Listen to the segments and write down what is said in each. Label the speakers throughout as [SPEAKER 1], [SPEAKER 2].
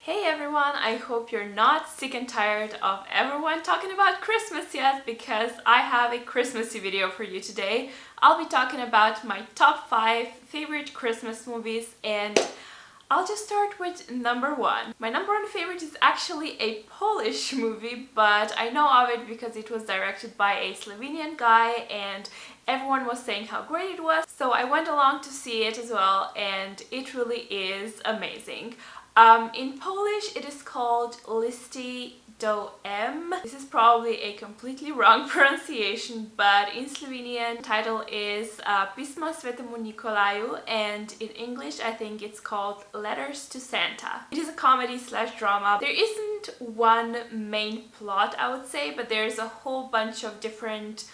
[SPEAKER 1] Hey everyone, I hope you're not sick and tired of everyone talking about Christmas yet, because I have a Christmassy video for you today. I'll be talking about my top 5 favorite Christmas movies, and I'll just start with number 1. My number 1 favorite is actually a Polish movie, but I know of it because it was directed by a Slovenian guy and everyone was saying how great it was. So I went along to see it as well, and it really is amazing. In Polish it is called Listy do M. This is probably a completely wrong pronunciation, but in Slovenian the title is Pismo Svetemu Nikolaju, and in English I think it's called Letters to Santa. It is a comedy slash drama. There isn't one main plot, I would say, but there's a whole bunch of different,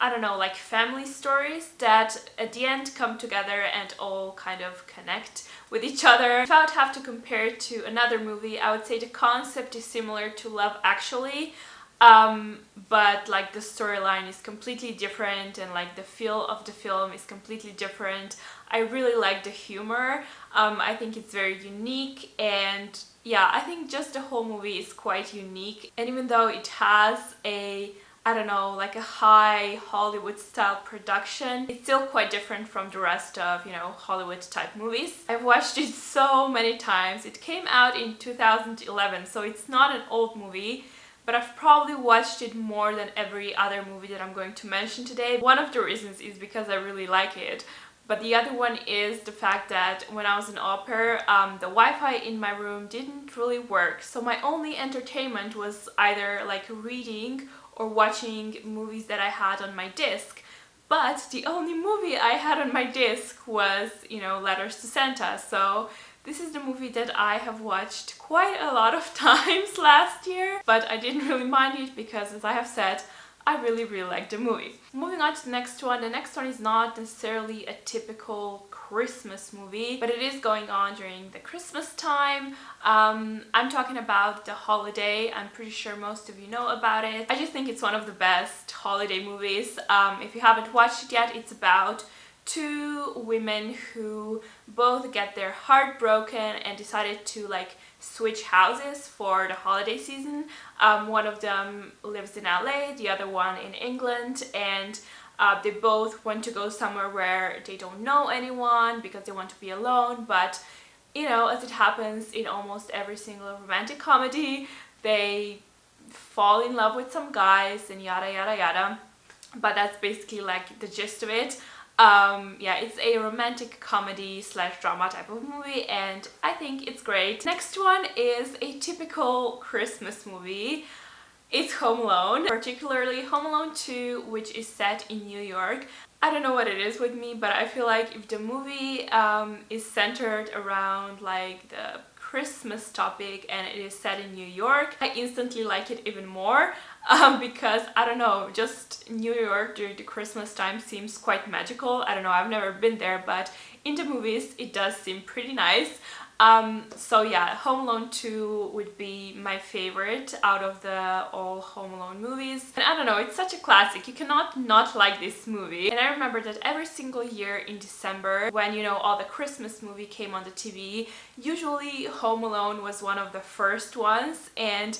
[SPEAKER 1] I don't know, like family stories that at the end come together and all kind of connect with each other. If I would have to compare it to another movie, I would say the concept is similar to Love Actually, but like the storyline is completely different and like the feel of the film is completely different. I really like the humor. I think it's very unique, and yeah, I think just the whole movie is quite unique. And even though it has a, I don't know, like a high Hollywood style production, it's still quite different from the rest of, Hollywood type movies. I've watched it so many times. It came out in 2011, so it's not an old movie, but I've probably watched it more than every other movie that I'm going to mention today. One of the reasons is because I really like it, but the other one is the fact that when I was in au pair, the Wi-Fi in my room didn't really work, so my only entertainment was either like reading or watching movies that I had on my disc. But the only movie I had on my disc was, Letters to Santa. So this is the movie that I have watched quite a lot of times last year, but I didn't really mind it because, as I have said, I really liked the movie. Moving on to the next one. The next one is not necessarily a typical Christmas movie, but it is going on during the Christmas time. I'm talking about The Holiday. I'm pretty sure most of you know about it. I just think it's one of the best holiday movies. If you haven't watched it yet, it's about two women who both get their heart broken and decided to switch houses for the holiday season. One of them lives in LA, the other one in England, and they both want to go somewhere where they don't know anyone because they want to be alone. But as it happens in almost every single romantic comedy, they fall in love with some guys and yada yada yada. But that's basically like the gist of it. Yeah, it's a romantic comedy slash drama type of movie, and I think it's great. Next one is a typical Christmas movie. It's Home Alone, particularly Home Alone 2, which is set in New York. I don't know what it is with me, but I feel like if the movie is centered around like the Christmas topic and it is set in New York, I instantly like it even more. Because, I don't know, just New York during the Christmas time seems quite magical. I don't know, I've never been there, but in the movies it does seem pretty nice. So yeah, Home Alone 2 would be my favorite out of the all Home Alone movies. And I don't know, it's such a classic. You cannot not like this movie. And I remember that every single year in December, when, all the Christmas movie came on the TV, usually Home Alone was one of the first ones, and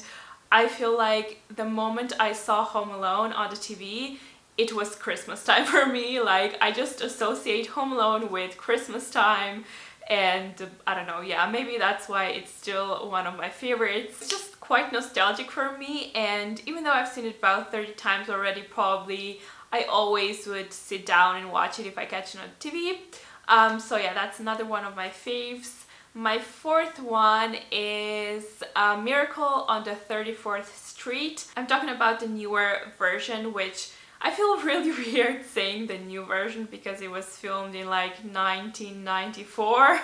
[SPEAKER 1] I feel like the moment I saw Home Alone on the TV, it was Christmas time for me. Like, I just associate Home Alone with Christmas time, and I don't know, yeah, maybe that's why it's still one of my favorites. It's just quite nostalgic for me, and even though I've seen it about 30 times already, probably, I always would sit down and watch it if I catch it on TV. So yeah, that's another one of my faves. My fourth one is Miracle on the 34th Street. I'm talking about the newer version, which I feel really weird saying the new version because it was filmed in like 1994.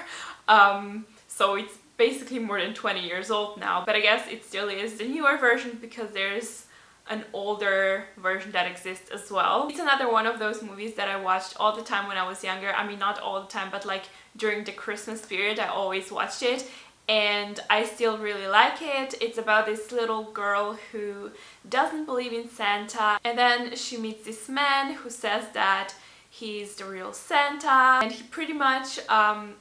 [SPEAKER 1] So it's basically more than 20 years old now, but I guess it still is the newer version because there's an older version that exists as well. It's another one of those movies that I watched all the time when I was younger. I mean, not all the time, but like during the Christmas period I always watched it, and I still really like it. It's about this little girl who doesn't believe in Santa, and then she meets this man who says that he's the real Santa, and he pretty much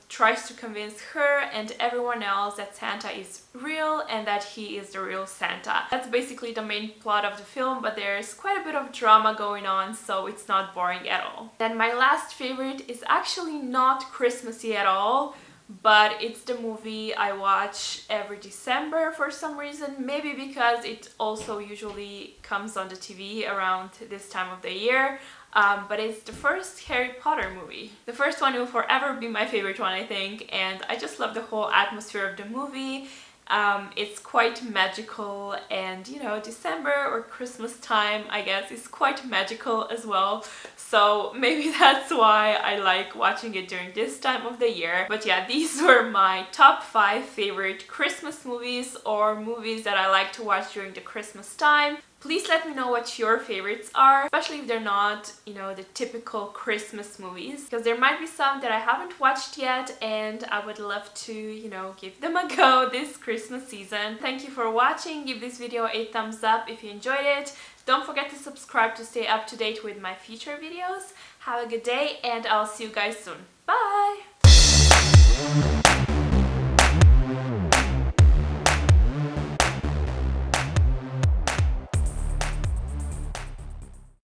[SPEAKER 1] tries to convince her and everyone else that Santa is real and that he is the real Santa. That's basically the main plot of the film, but there's quite a bit of drama going on, so it's not boring at all. Then my last favorite is actually not Christmassy at all, but it's the movie I watch every December for some reason, maybe because it also usually comes on the TV around this time of the year. But it's the first Harry Potter movie. The first one will forever be my favorite one, I think, and I just love the whole atmosphere of the movie. It's quite magical, and you know, December or Christmas time, I guess, is quite magical as well. So maybe that's why I like watching it during this time of the year. But yeah, these were my top 5 favorite Christmas movies, or movies that I like to watch during the Christmas time. Please let me know what your favorites are, especially if they're not, you know, the typical Christmas movies, because there might be some that I haven't watched yet and I would love to, you know, give them a go this Christmas season. Thank you for watching. Give this video a thumbs up if you enjoyed it. Don't forget to subscribe to stay up to date with my future videos. Have a good day and I'll see you guys soon. Bye!